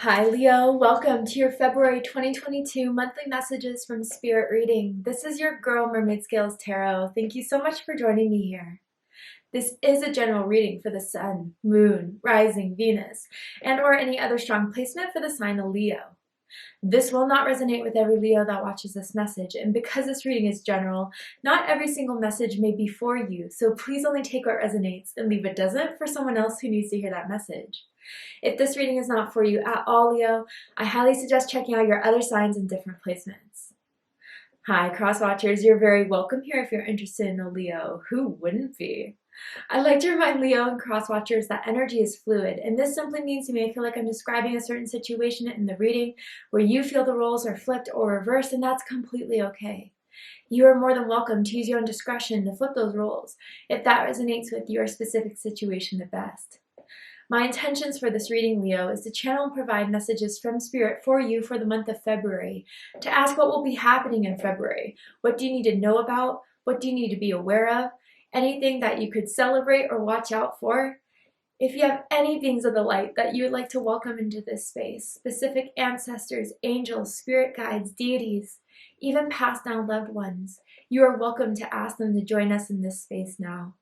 Hi Leo, welcome to your February 2022 monthly messages from Spirit Reading. This is your girl Mermaid Scales Tarot. Thank you so much for joining me here. This is a general reading for the Sun, Moon, Rising, Venus, and or any other strong placement for the sign of Leo. This will not resonate with every Leo that watches this message, and because this reading is general, not every single message may be for you, so please only take what resonates and leave what doesn't for someone else who needs to hear that message. If this reading is not for you at all, Leo, I highly suggest checking out your other signs and different placements. Hi, cross watchers, you're very welcome here if you're interested in a Leo. Who wouldn't be? I'd like to remind Leo and cross watchers that energy is fluid, and this simply means you may feel like I'm describing a certain situation in the reading where you feel the roles are flipped or reversed, and that's completely okay. You are more than welcome to use your own discretion to flip those roles if that resonates with your specific situation the best. My intentions for this reading, Leo, is to channel and provide messages from Spirit for you for the month of February, to ask what will be happening in February. What do you need to know about? What do you need to be aware of? Anything that you could celebrate or watch out for? If you have any beings of the light that you would like to welcome into this space, specific ancestors, angels, spirit guides, deities, even passed down loved ones, you are welcome to ask them to join us in this space now.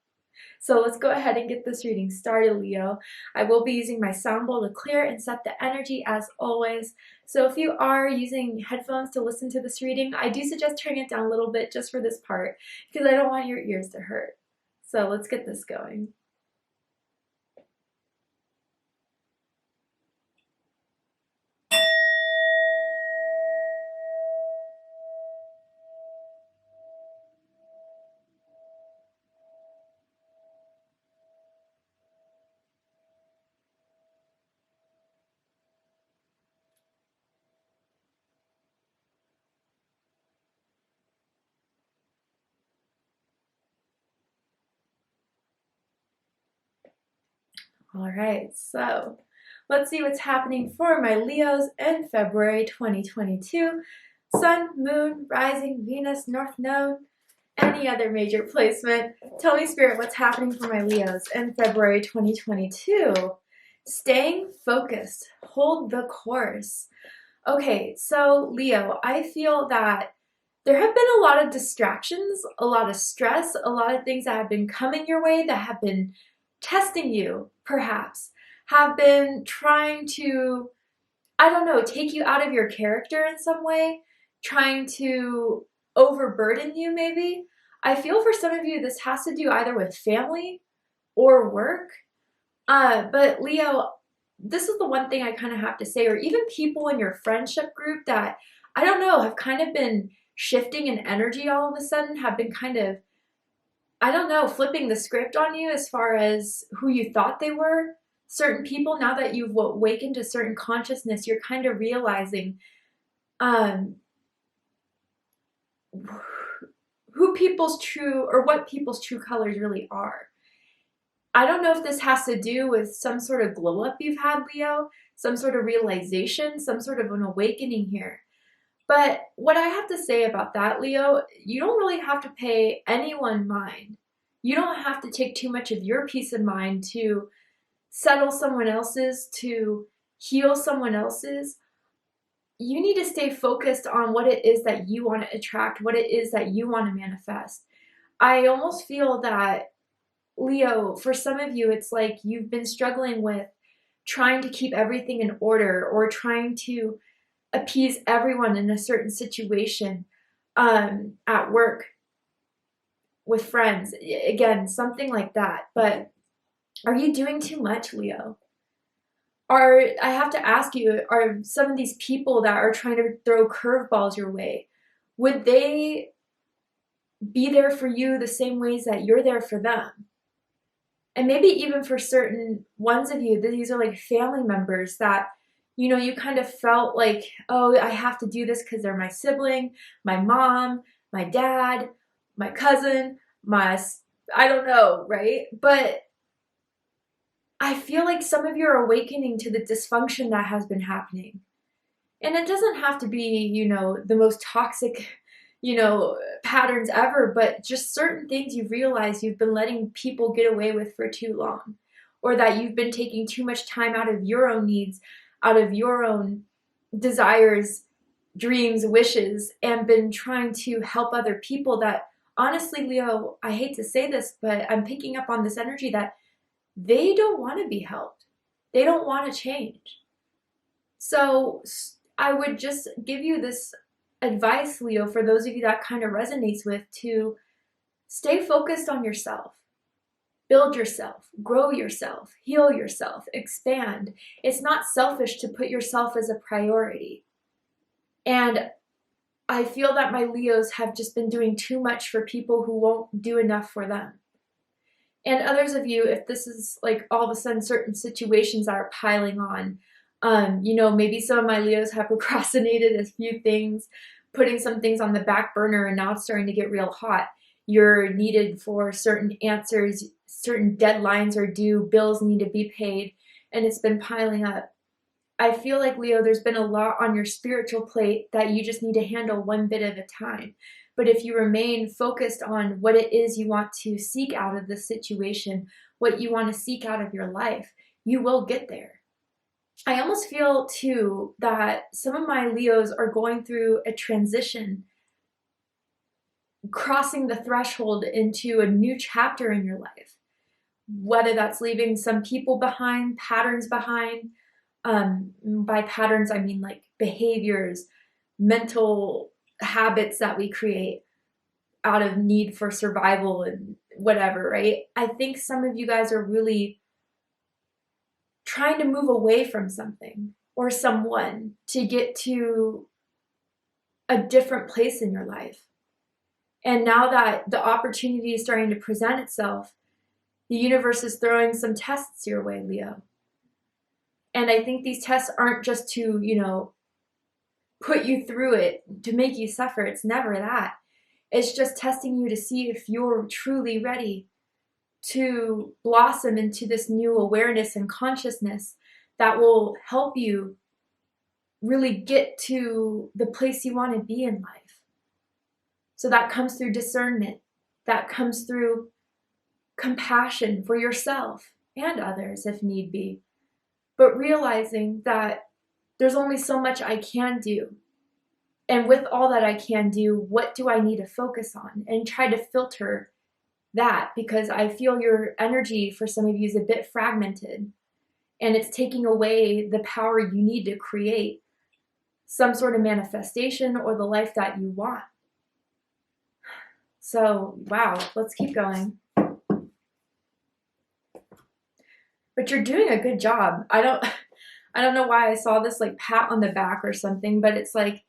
So let's go ahead and get this reading started, Leo. I will be using my sound bowl to clear and set the energy as always. So if you are using headphones to listen to this reading, I do suggest turning it down a little bit just for this part because I don't want your ears to hurt. So let's get this going. All right, so let's see what's happening for my Leos in February 2022. Sun, Moon, Rising, Venus, North Node, any other major placement. Tell me, Spirit, what's happening for my Leos in February 2022. Staying focused. Hold the course. Okay, so Leo, I feel that there have been a lot of distractions, a lot of stress, a lot of things that have been coming your way that have been testing you, perhaps, have been trying to, I don't know, take you out of your character in some way, trying to overburden you maybe. I feel for some of you this has to do either with family or work. But Leo, this is the one thing I kind of have to say, or even people in your friendship group that, I don't know, have kind of been shifting in energy all of a sudden, have been kind of, I don't know, flipping the script on you as far as who you thought they were. Certain people, now that you've awakened to certain consciousness, you're kind of realizing who people's true, or what people's true colors really are. I don't know if this has to do with some sort of glow up you've had, Leo, some sort of realization, some sort of an awakening here. But what I have to say about that, Leo, you don't really have to pay anyone mind. You don't have to take too much of your peace of mind to settle someone else's, to heal someone else's. You need to stay focused on what it is that you want to attract, what it is that you want to manifest. I almost feel that, Leo, for some of you, it's like you've been struggling with trying to keep everything in order or trying to appease everyone in a certain situation, at work, with friends, again, something like that. But are you doing too much, Leo? I have to ask you, are some of these people that are trying to throw curveballs your way, would they be there for you the same ways that you're there for them? And maybe even for certain ones of you, these are like family members that, you know, you kind of felt like, oh, I have to do this because they're my sibling, my mom, my dad, my cousin, I don't know, right? But I feel like some of you are awakening to the dysfunction that has been happening. And it doesn't have to be, you know, the most toxic, you know, patterns ever, but just certain things you realize you've been letting people get away with for too long, or that you've been taking too much time out of your own needs, out of your own desires, dreams, wishes, and been trying to help other people that, honestly, Leo, I hate to say this, but I'm picking up on this energy that they don't want to be helped. They don't want to change. So I would just give you this advice, Leo, for those of you that kind of resonates with, to stay focused on yourself. Build yourself, grow yourself, heal yourself, expand. It's not selfish to put yourself as a priority. And I feel that my Leos have just been doing too much for people who won't do enough for them. And others of you, if this is like all of a sudden certain situations that are piling on, maybe some of my Leos have procrastinated a few things, putting some things on the back burner, and now it's starting to get real hot. You're needed for certain answers, certain deadlines are due, bills need to be paid, and it's been piling up. I feel like, Leo, there's been a lot on your spiritual plate that you just need to handle one bit at a time. But if you remain focused on what it is you want to seek out of this situation, what you want to seek out of your life, you will get there. I almost feel, too, that some of my Leos are going through a transition, crossing the threshold into a new chapter in your life. Whether that's leaving some people behind, patterns behind. By patterns, I mean like behaviors, mental habits that we create out of need for survival and whatever, right? I think some of you guys are really trying to move away from something or someone to get to a different place in your life. And now that the opportunity is starting to present itself, the universe is throwing some tests your way, Leo. And I think these tests aren't just to, put you through it, to make you suffer. It's never that. It's just testing you to see if you're truly ready to blossom into this new awareness and consciousness that will help you really get to the place you want to be in life. So that comes through discernment. That comes through compassion for yourself and others if need be. But realizing that there's only so much I can do. And with all that I can do, what do I need to focus on? And try to filter that, because I feel your energy for some of you is a bit fragmented. And it's taking away the power you need to create some sort of manifestation or the life that you want. So, wow, let's keep going. But you're doing a good job. I don't know why I saw this like pat on the back or something, but it's like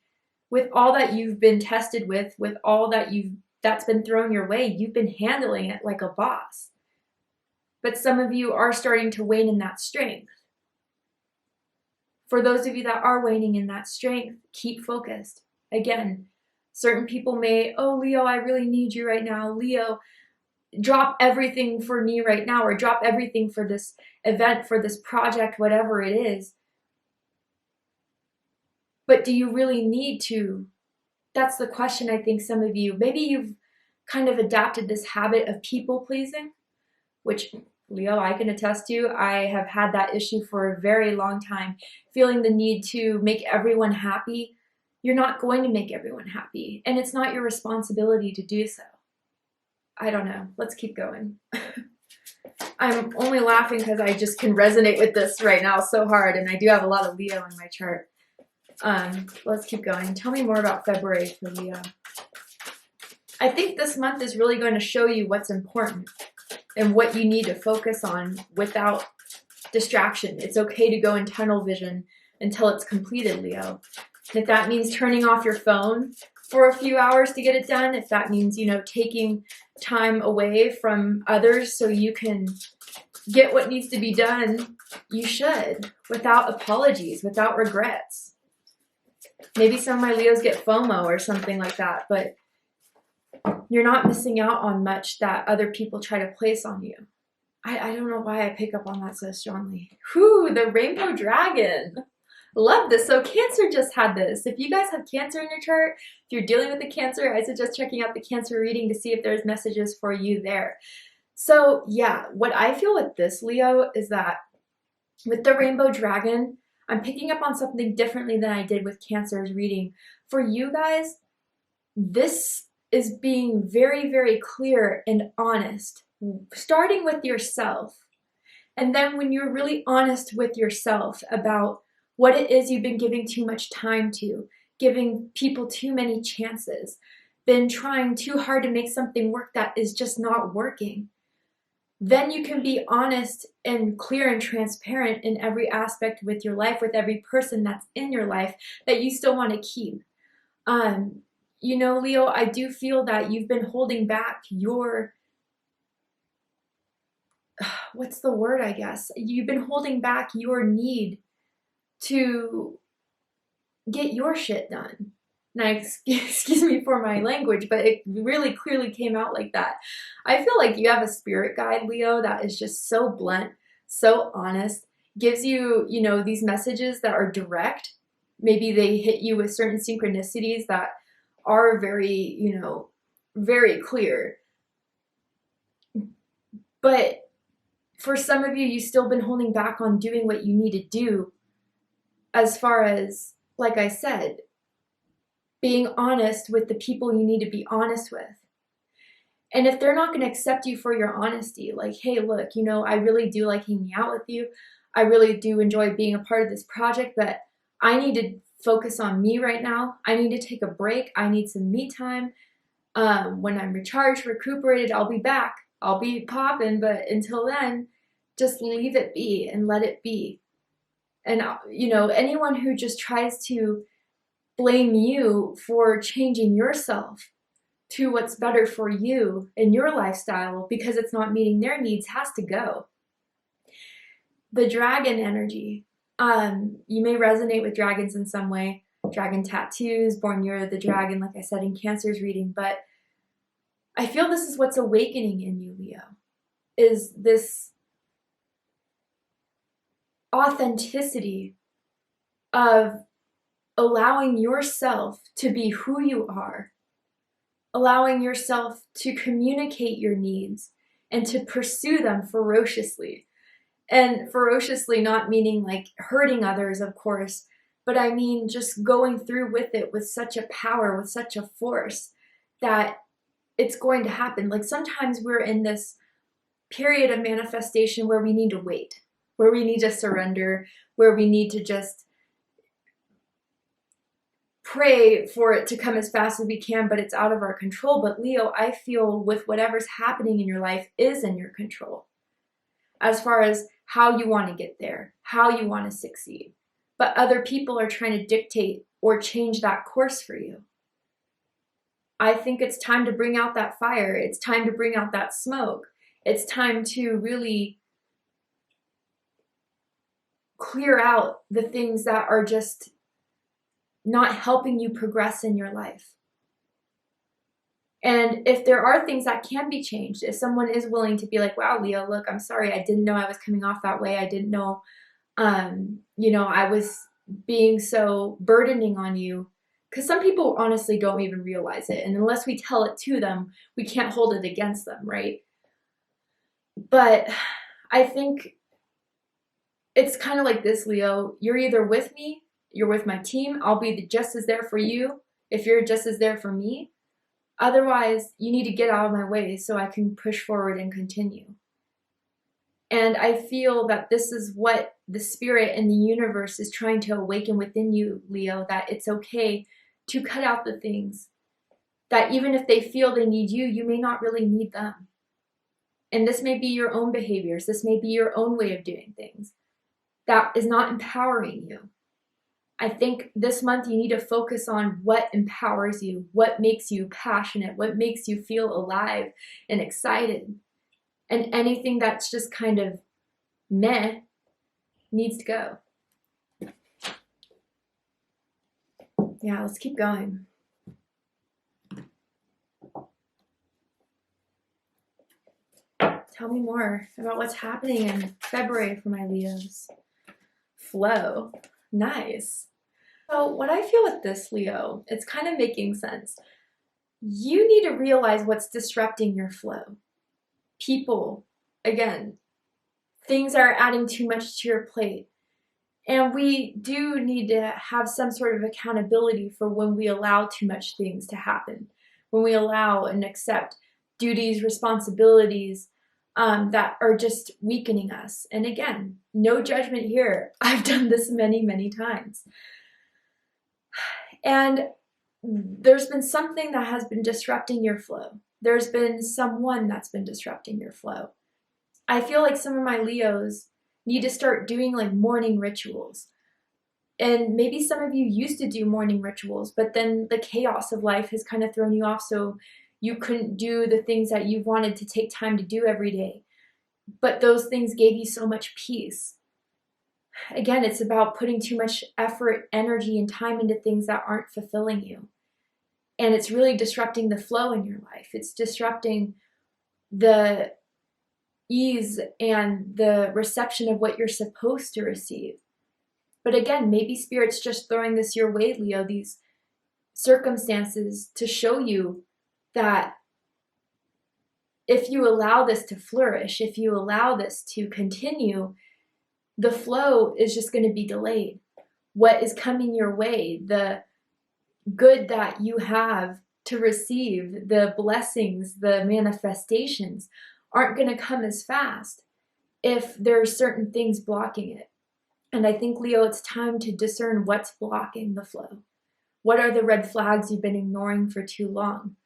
with all that you've been tested with all that's been thrown your way, you've been handling it like a boss. But some of you are starting to wane in that strength. For those of you that are waning in that strength, keep focused. Again, certain people may, oh, Leo, I really need you right now. Leo, drop everything for me right now, or drop everything for this event, for this project, whatever it is. But do you really need to? That's the question I think some of you, maybe you've kind of adapted this habit of people pleasing, which, Leo, I can attest to. I have had that issue for a very long time, feeling the need to make everyone happy. You're not going to make everyone happy, and it's not your responsibility to do so. I don't know. Let's keep going. I'm only laughing because I just can resonate with this right now so hard, and I do have a lot of Leo in my chart. Let's keep going. Tell me more about February for Leo. I think this month is really going to show you what's important and what you need to focus on without distraction. It's okay to go in tunnel vision until it's completed, Leo. If that means turning off your phone for a few hours to get it done, if that means, taking time away from others so you can get what needs to be done, you should, without apologies, without regrets. Maybe some of my Leos get FOMO or something like that, but you're not missing out on much that other people try to place on you. I don't know why I pick up on that so strongly. Whew, the rainbow dragon. Love this. So Cancer just had this. If you guys have Cancer in your chart, if you're dealing with the Cancer, I suggest checking out the Cancer reading to see if there's messages for you there. So yeah, what I feel with this, Leo, is that with the rainbow dragon, I'm picking up on something differently than I did with Cancer's reading. For you guys, this is being very, very clear and honest, starting with yourself. And then when you're really honest with yourself about what it is you've been giving too much time to, giving people too many chances, been trying too hard to make something work that is just not working, then you can be honest and clear and transparent in every aspect with your life, with every person that's in your life that you still want to keep. You know, Leo, I do feel that you've been holding back your, what's the word, I guess? You've been holding back your need to get your shit done. Now, excuse me for my language, but it really clearly came out like that. I feel like you have a spirit guide, Leo, that is just so blunt, so honest, gives you, you know, these messages that are direct. Maybe they hit you with certain synchronicities that are very, you know, very clear. But for some of you, you've still been holding back on doing what you need to do as far as, like I said, being honest with the people you need to be honest with. And if they're not going to accept you for your honesty, like, hey, look, you know, I really do like hanging out with you. I really do enjoy being a part of this project, but I need to focus on me right now. I need to take a break. I need some me time. When I'm recharged, recuperated, I'll be back. I'll be popping, but until then, just leave it be and let it be. And, you know, anyone who just tries to blame you for changing yourself to what's better for you and your lifestyle because it's not meeting their needs has to go. The dragon energy. You may resonate with dragons in some way. Dragon tattoos, born year of the dragon, like I said in Cancer's reading. But I feel this is what's awakening in you, Leo, is this authenticity of allowing yourself to be who you are, allowing yourself to communicate your needs and to pursue them ferociously. And ferociously not meaning like hurting others, of course, but I mean just going through with it with such a power, with such a force that it's going to happen. Like sometimes we're in this period of manifestation where we need to wait, where we need to surrender, where we need to just pray for it to come as fast as we can, but it's out of our control. But Leo, I feel with whatever's happening in your life is in your control as far as how you want to get there, how you want to succeed. But other people are trying to dictate or change that course for you. I think it's time to bring out that fire. It's time to bring out that smoke. It's time to really clear out the things that are just not helping you progress in your life. And if there are things that can be changed, if someone is willing to be like, wow, Leo, look, I'm sorry, I didn't know I was coming off that way. I didn't know, you know, I was being so burdening on you. Because some people honestly don't even realize it. And unless we tell it to them, we can't hold it against them, right? But I think it's kind of like this, Leo. You're either with me, you're with my team. I'll be just as there for you if you're just as there for me. Otherwise, you need to get out of my way so I can push forward and continue. And I feel that this is what the spirit and the universe is trying to awaken within you, Leo, that it's okay to cut out the things that even if they feel they need you, you may not really need them. And this may be your own behaviors. This may be your own way of doing things that is not empowering you. I think this month you need to focus on what empowers you, what makes you passionate, what makes you feel alive and excited. And anything that's just kind of meh needs to go. Yeah, let's keep going. Tell me more about what's happening in February for my Leos. Flow. Nice. So what I feel with this, Leo, it's kind of making sense. You need to realize what's disrupting your flow. People, again, things are adding too much to your plate. And we do need to have some sort of accountability for when we allow too much things to happen, when we allow and accept duties, responsibilities that are just weakening us. And again, no judgment here. I've done this many, many times. And there's been something that has been disrupting your flow. There's been someone that's been disrupting your flow. I feel like some of my Leos need to start doing like morning rituals. And maybe some of you used to do morning rituals, but then the chaos of life has kind of thrown you off, so you couldn't do the things that you wanted to take time to do every day. But those things gave you so much peace. Again, it's about putting too much effort, energy, and time into things that aren't fulfilling you. And it's really disrupting the flow in your life. It's disrupting the ease and the reception of what you're supposed to receive. But again, maybe Spirit's just throwing this your way, Leo, these circumstances to show you that if you allow this to flourish, if you allow this to continue, the flow is just going to be delayed. What is coming your way, the good that you have to receive, the blessings, the manifestations aren't going to come as fast if there are certain things blocking it. And I think, Leo, it's time to discern what's blocking the flow. What are the red flags you've been ignoring for too long?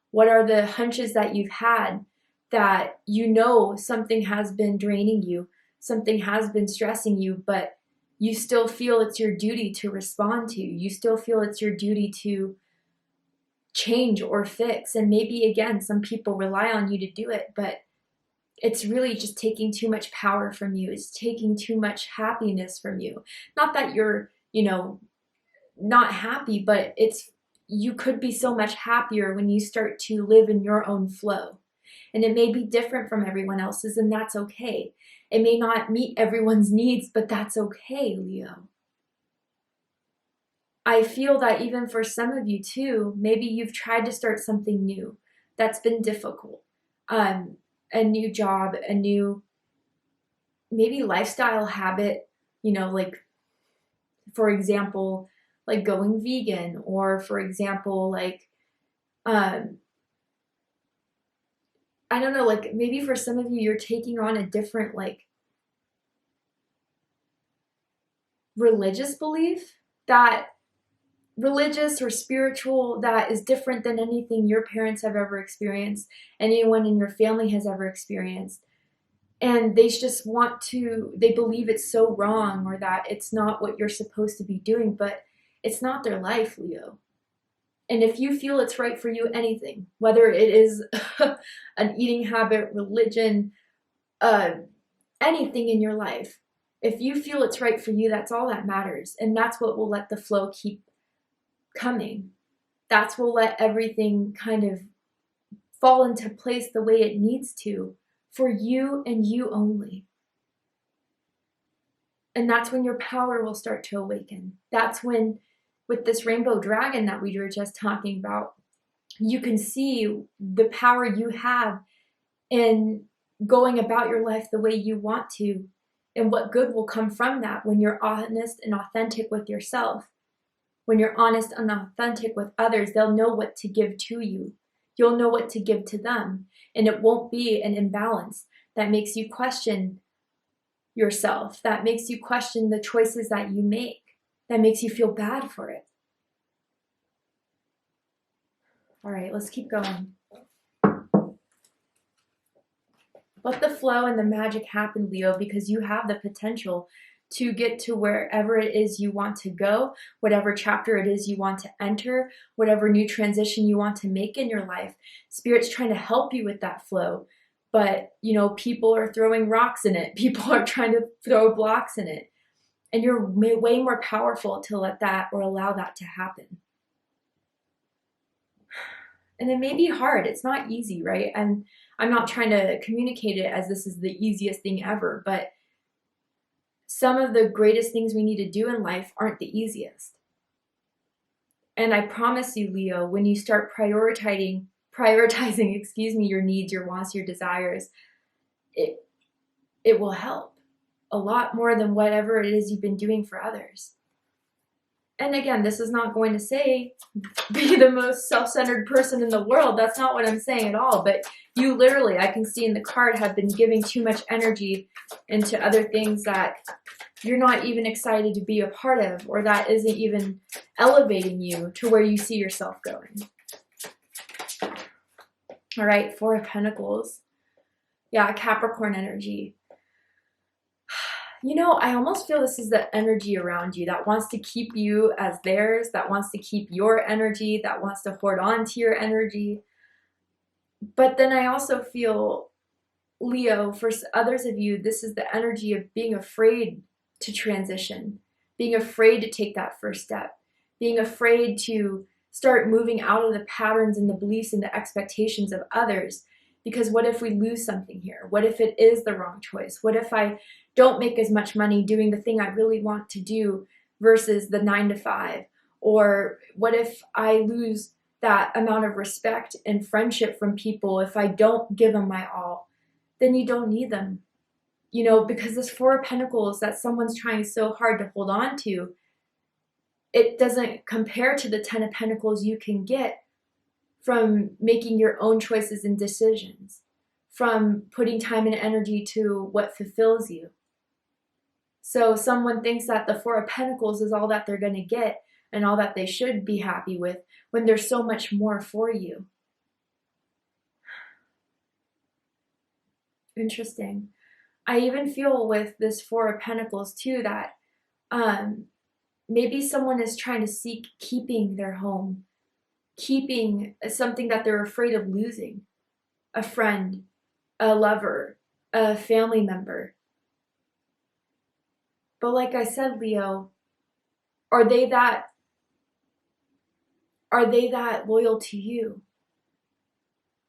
What are the hunches that you've had that you know something has been draining you, something has been stressing you, but you still feel it's your duty to respond to? You still feel it's your duty to change or fix. And maybe, again, some people rely on you to do it, but it's really just taking too much power from you. It's taking too much happiness from you. Not that you're, not happy, but you could be so much happier when you start to live in your own flow. And it may be different from everyone else's, and that's okay. It may not meet everyone's needs, but that's okay, Leo. I feel that even for some of you too, maybe you've tried to start something new that's been difficult. A new job, a new maybe lifestyle habit, like, for example, like going vegan, or for example, like, I don't know, like maybe for some of you, you're taking on a different, like, religious belief, that religious or spiritual, that is different than anything your parents have ever experienced, anyone in your family has ever experienced. And they just they believe it's so wrong, or that it's not what you're supposed to be doing, but it's not their life, Leo. And if you feel it's right for you, anything, whether it is an eating habit, religion, anything in your life, if you feel it's right for you, that's all that matters. And that's what will let the flow keep coming. That's what will let everything kind of fall into place the way it needs to, for you and you only. And that's when your power will start to awaken. That's when, with this rainbow dragon that we were just talking about, you can see the power you have in going about your life the way you want to, and what good will come from that when you're honest and authentic with yourself. When you're honest and authentic with others, they'll know what to give to you. You'll know what to give to them. And it won't be an imbalance that makes you question yourself, that makes you question the choices that you make, that makes you feel bad for it. All right, let's keep going. Let the flow and the magic happen, Leo, because you have the potential to get to wherever it is you want to go, whatever chapter it is you want to enter, whatever new transition you want to make in your life. Spirit's trying to help you with that flow, but people are throwing rocks in it. People are trying to throw blocks in it, and you're way more powerful to let that or allow that to happen. And it may be hard. It's not easy, right? And I'm not trying to communicate it as this is the easiest thing ever, but some of the greatest things we need to do in life aren't the easiest. And I promise you, Leo, when you start prioritizing, your needs, your wants, your desires, it will help. a lot more than whatever it is you've been doing for others. And again, this is not going to say be the most self-centered person in the world. That's not what I'm saying at all. But you literally, I can see in the card, have been giving too much energy into other things that you're not even excited to be a part of, or that isn't even elevating you to where you see yourself going. All right, Four of Pentacles. Yeah, Capricorn energy. You know, I almost feel this is the energy around you that wants to keep you as theirs, that wants to keep your energy, that wants to hoard on to your energy. But then I also feel, Leo, for others of you, this is the energy of being afraid to transition, being afraid to take that first step, being afraid to start moving out of the patterns and the beliefs and the expectations of others. Because what if we lose something here? What if it is the wrong choice? What if I don't make as much money doing the thing I really want to do versus the 9 to 5? Or what if I lose that amount of respect and friendship from people if I don't give them my all? Then you don't need them. You know, because this Four of Pentacles that someone's trying so hard to hold on to, it doesn't compare to the 10 of Pentacles you can get from making your own choices and decisions, from putting time and energy to what fulfills you. So someone thinks that the Four of Pentacles is all that they're going to get and all that they should be happy with, when there's so much more for you. Interesting. I even feel with this Four of Pentacles too that maybe someone is trying to seek keeping their home, keeping something that they're afraid of losing, a friend, a lover, a family member. But like I said, Leo, are they that loyal to you?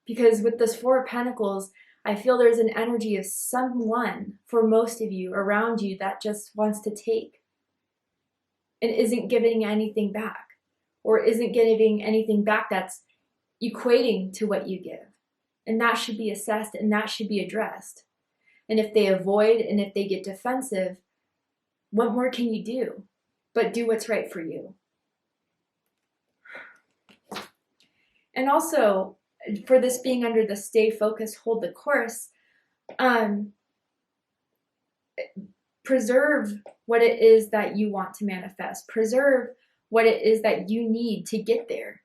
Because with this Four of Pentacles, I feel there's an energy of someone, for most of you, around you that just wants to take and isn't giving anything back, or isn't giving anything back that's equating to what you give. And that should be assessed and that should be addressed. And if they avoid and if they get defensive, what more can you do but do what's right for you? And also, for this being under the stay focused, hold the course, preserve what it is that you want to manifest. Preserve what it is that you need to get there.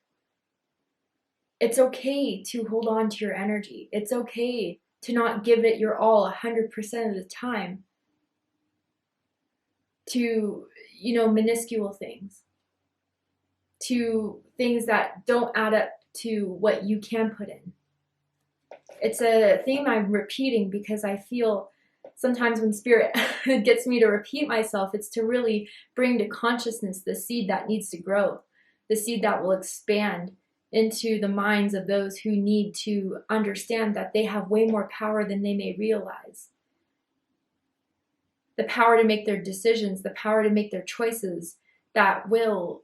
It's okay to hold on to your energy. It's okay to not give it your all 100% of the time to, minuscule things, to things that don't add up to what you can put in. It's a theme I'm repeating because I feel sometimes when Spirit gets me to repeat myself, it's to really bring to consciousness the seed that needs to grow, the seed that will expand into the minds of those who need to understand that they have way more power than they may realize. The power to make their decisions, the power to make their choices that will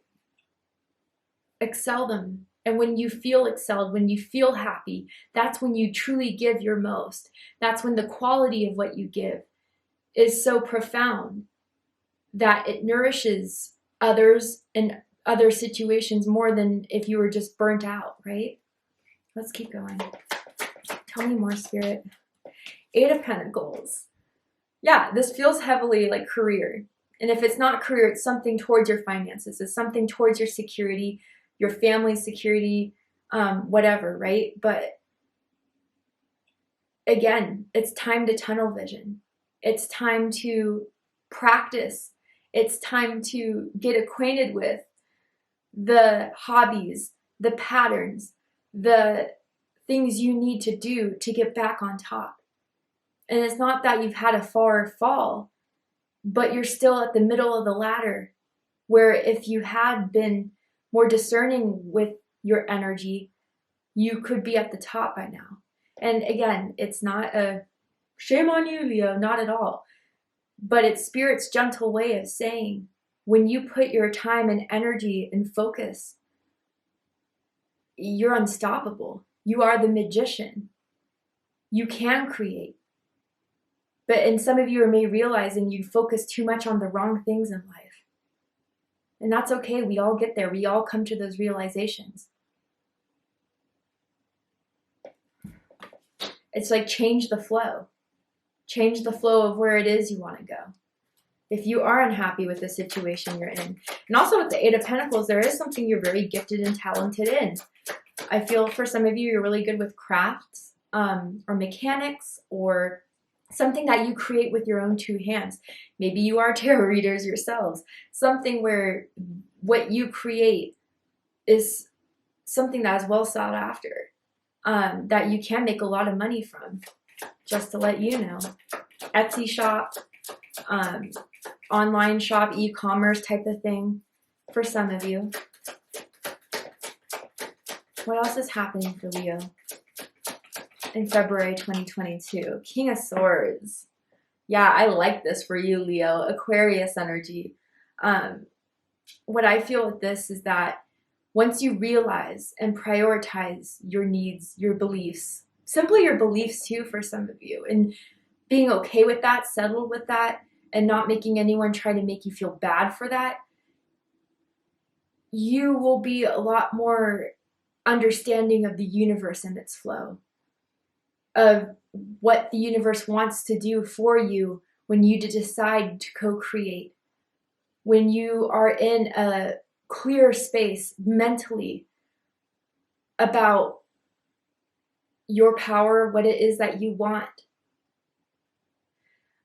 excel them. And when you feel excelled, when you feel happy, that's when you truly give your most. That's when the quality of what you give is so profound that it nourishes others and other situations more than if you were just burnt out, right? Let's keep going. Tell me more, Spirit. Eight of Pentacles. Yeah, this feels heavily like career. And if it's not career, it's something towards your finances. It's something towards your security, your family's security, whatever, right? But again, it's time to tunnel vision. It's time to practice. It's time to get acquainted with the hobbies, the patterns, the things you need to do to get back on top. And it's not that you've had a far fall, but you're still at the middle of the ladder, where if you had been more discerning with your energy, you could be at the top by now. And again, it's not a shame on you, Leo, not at all. But it's Spirit's gentle way of saying, when you put your time and energy and focus, you're unstoppable. You are the magician. You can create. And some of you may realize and you focus too much on the wrong things in life. And that's okay. We all get there. We all come to those realizations. It's like change the flow. Change the flow of where it is you want to go. If you are unhappy with the situation you're in. And also with the Eight of Pentacles, there is something you're very gifted and talented in. I feel for some of you, you're really good with crafts or mechanics or something that you create with your own two hands. Maybe you are tarot readers yourselves. Something where what you create is something that is well sought after, that you can make a lot of money from, just to let you know. Etsy shop, online shop, e-commerce type of thing for some of you. What else is happening for Leo in February 2022? King of Swords. Yeah, I like this for you, Leo. Aquarius energy. What I feel with this is that once you realize and prioritize your needs, your beliefs, simply your beliefs too for some of you, and being okay with that, settled with that, and not making anyone try to make you feel bad for that, you will be a lot more understanding of the universe and its flow, of what the universe wants to do for you when you decide to co-create, when you are in a clear space mentally about your power, what it is that you want.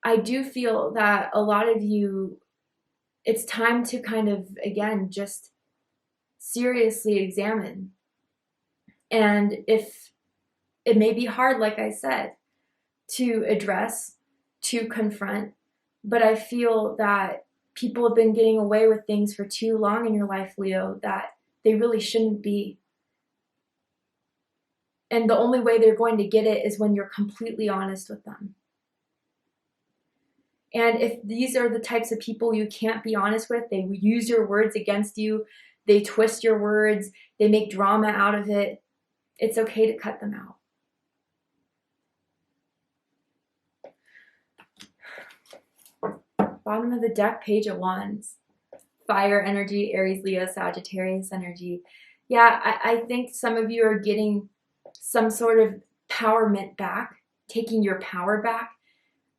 I do feel that a lot of you, it's time to kind of, again, just seriously examine. And if it may be hard, like I said, to address, to confront, but I feel that people have been getting away with things for too long in your life, Leo, that they really shouldn't be. And the only way they're going to get it is when you're completely honest with them. And if these are the types of people you can't be honest with, they use your words against you, they twist your words, they make drama out of it, it's okay to cut them out. Bottom of the deck, Page of Wands. Fire energy, Aries, Leo, Sagittarius energy. Yeah, I think some of you are getting some sort of empowerment back, taking your power back.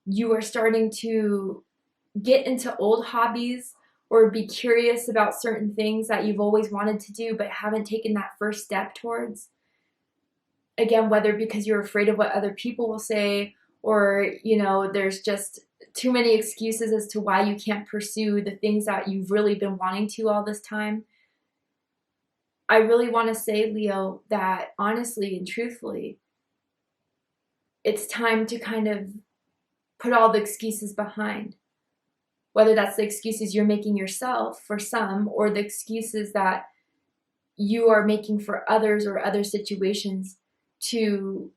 You are starting to get into old hobbies or be curious about certain things that you've always wanted to do but haven't taken that first step towards. Again, whether because you're afraid of what other people will say, or, you know, there's just too many excuses as to why you can't pursue the things that you've really been wanting to all this time. I really want to say, Leo, that honestly and truthfully, it's time to kind of put all the excuses behind. Whether that's the excuses you're making yourself for some, or the excuses that you are making for others or other situations to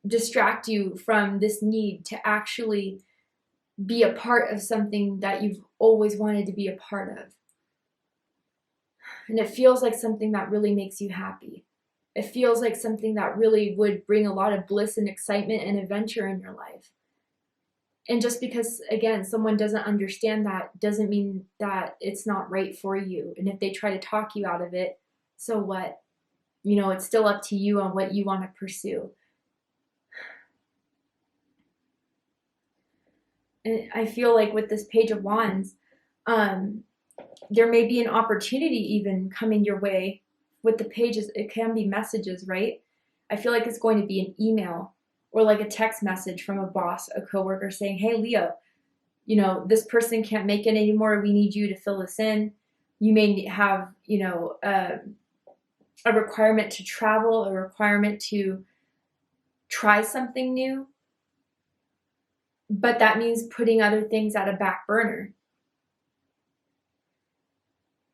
distract you from this need to actually be a part of something that you've always wanted to be a part of. And it feels like something that really makes you happy. It feels like something that really would bring a lot of bliss and excitement and adventure in your life. And just because, again, someone doesn't understand that doesn't mean that it's not right for you. And if they try to talk you out of it, so what? You know, it's still up to you on what you want to pursue. And I feel like with this Page of Wands, there may be an opportunity even coming your way with the pages. It can be messages, right? I feel like it's going to be an email or like a text message from a boss, a coworker saying, hey, Leo, you know, this person can't make it anymore. We need you to fill this in. You may have, you know, a requirement to travel, a requirement to try something new. But that means putting other things at a back burner.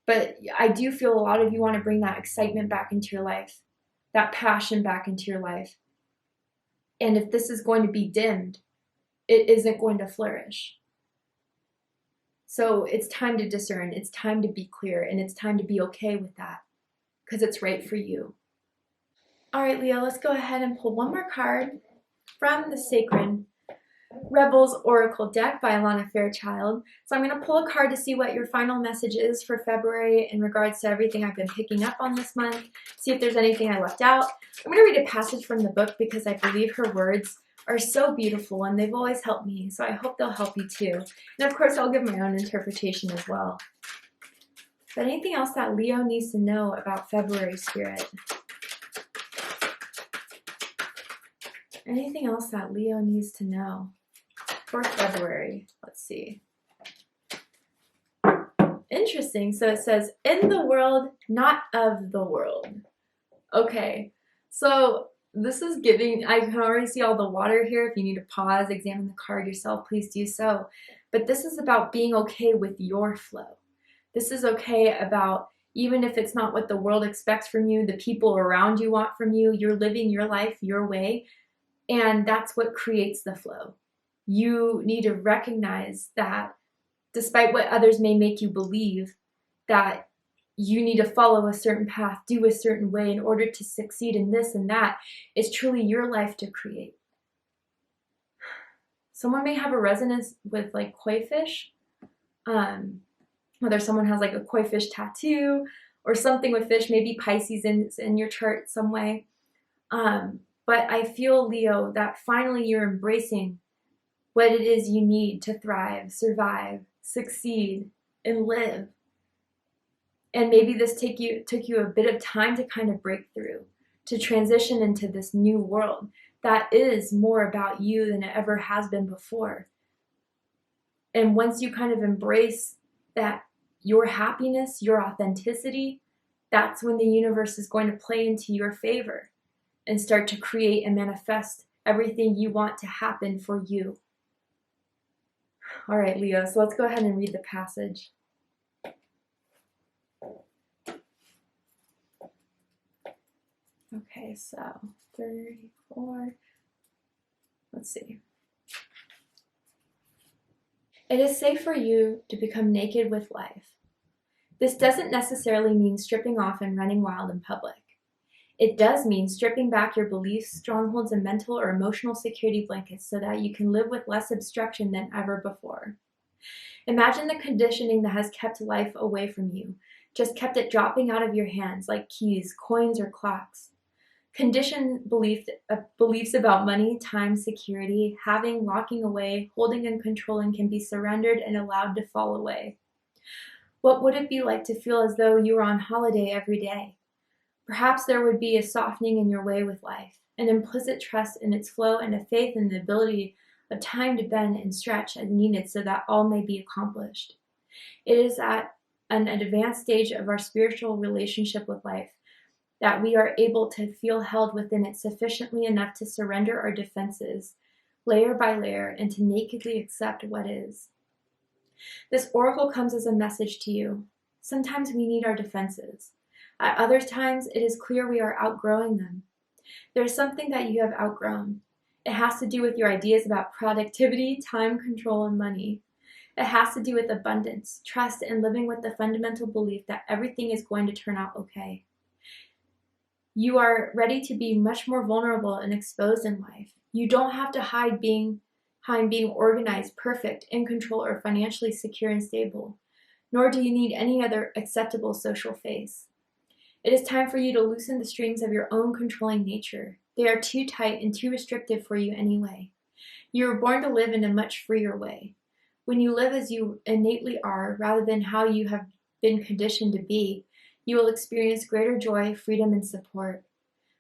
But I do feel a lot of you want to bring that excitement back into your life, that passion back into your life. And if this is going to be dimmed, it isn't going to flourish. So it's time to discern, it's time to be clear, and it's time to be okay with that because it's right for you. All right, Leo, let's go ahead and pull one more card from the Sacred. Rebels Oracle deck by Alana Fairchild. So I'm going to pull a card to see what your final message is for February in regards to everything I've been picking up on this month, see if there's anything I left out. I'm going to read a passage from the book because I believe her words are so beautiful and they've always helped me, so I hope they'll help you too. And of course, I'll give my own interpretation as well. But anything else that Leo needs to know about February, Spirit? Anything else that Leo needs to know for February? Let's see. Interesting. So it says, in the world, not of the world. Okay. So this is giving, I can already see all the water here. If you need to pause, examine the card yourself, please do so. But this is about being okay with your flow. This is okay about, even if it's not what the world expects from you, the people around you want from you, you're living your life your way. And that's what creates the flow. You need to recognize that despite what others may make you believe, that you need to follow a certain path, do a certain way in order to succeed in this and that. It's truly your life to create. Someone may have a resonance with like koi fish, whether someone has like a koi fish tattoo or something with fish, maybe Pisces in your chart some way. But I feel, Leo, that finally you're embracing what it is you need to thrive, survive, succeed, and live. And maybe this took you a bit of time to kind of break through, to transition into this new world that is more about you than it ever has been before. And once you kind of embrace that, your happiness, your authenticity, that's when the universe is going to play into your favor and start to create and manifest everything you want to happen for you. All right, Leo, so let's go ahead and read the passage. Okay, so 34, let's see. It is safe for you to become naked with life. This doesn't necessarily mean stripping off and running wild in public. It does mean stripping back your beliefs, strongholds, and mental or emotional security blankets so that you can live with less obstruction than ever before. Imagine the conditioning that has kept life away from you, just kept it dropping out of your hands like keys, coins, or clocks. Conditioned beliefs about money, time, security, having, locking away, holding and controlling can be surrendered and allowed to fall away. What would it be like to feel as though you were on holiday every day? Perhaps there would be a softening in your way with life, an implicit trust in its flow, and a faith in the ability of time to bend and stretch as needed so that all may be accomplished. It is at an advanced stage of our spiritual relationship with life that we are able to feel held within it sufficiently enough to surrender our defenses, layer by layer, and to nakedly accept what is. This oracle comes as a message to you. Sometimes we need our defenses. At other times, it is clear we are outgrowing them. There is something that you have outgrown. It has to do with your ideas about productivity, time, control, and money. It has to do with abundance, trust, and living with the fundamental belief that everything is going to turn out okay. You are ready to be much more vulnerable and exposed in life. You don't have to hide being organized, perfect, in control, or financially secure and stable, nor do you need any other acceptable social face. It is time for you to loosen the strings of your own controlling nature. They are too tight and too restrictive for you anyway. You were born to live in a much freer way. When you live as you innately are, rather than how you have been conditioned to be, you will experience greater joy, freedom, and support.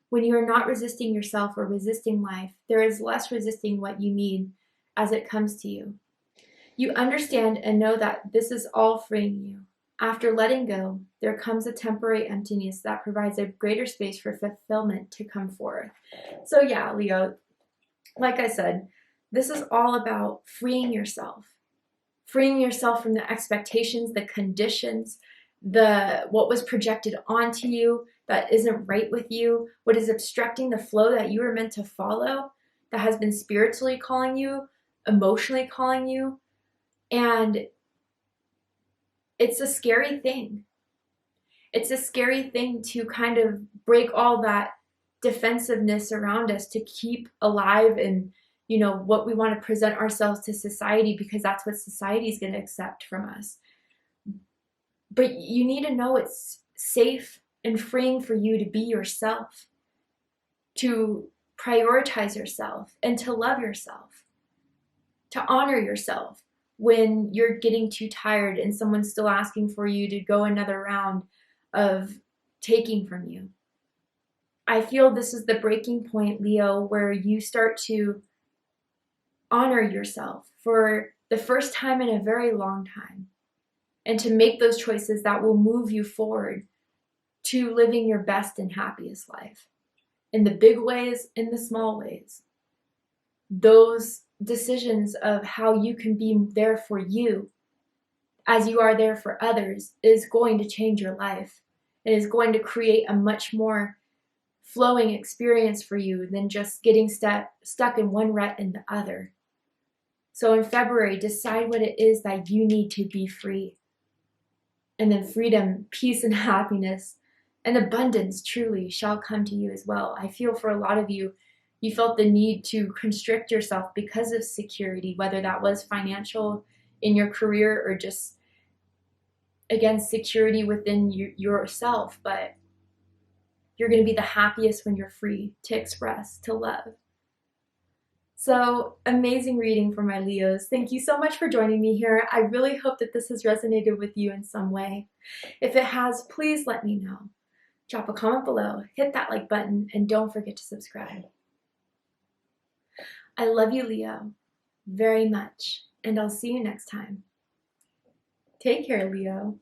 When you are not resisting yourself or resisting life, there is less resisting what you need as it comes to you. You understand and know that this is all freeing you. After letting go, there comes a temporary emptiness that provides a greater space for fulfillment to come forth. So yeah, Leo, like I said, this is all about freeing yourself from the expectations, the conditions, what was projected onto you that isn't right with you, what is obstructing the flow that you were meant to follow, that has been spiritually calling you, emotionally calling you. And it's a scary thing. It's a scary thing to kind of break all that defensiveness around us to keep alive and what we want to present ourselves to society because that's what society is going to accept from us. But you need to know it's safe and freeing for you to be yourself, to prioritize yourself, and to love yourself, to honor yourself when you're getting too tired and someone's still asking for you to go another round of taking from you. I feel this is the breaking point, Leo, where you start to honor yourself for the first time in a very long time, and to make those choices that will move you forward to living your best and happiest life. In the big ways, in the small ways. Those decisions of how you can be there for you as you are there for others is going to change your life. It is going to create a much more flowing experience for you than just getting stuck in one rut and the other. So in February, decide what it is that you need to be free. And then freedom, peace, and happiness and abundance truly shall come to you as well. I feel for a lot of you, you felt the need to constrict yourself because of security, whether that was financial in your career or just, again, security within yourself. But you're going to be the happiest when you're free to express, to love. So amazing reading for my Leos. Thank you so much for joining me here. I really hope that this has resonated with you in some way. If it has, please let me know. Drop a comment below, hit that like button, and don't forget to subscribe. I love you, Leo, very much, and I'll see you next time. Take care, Leo.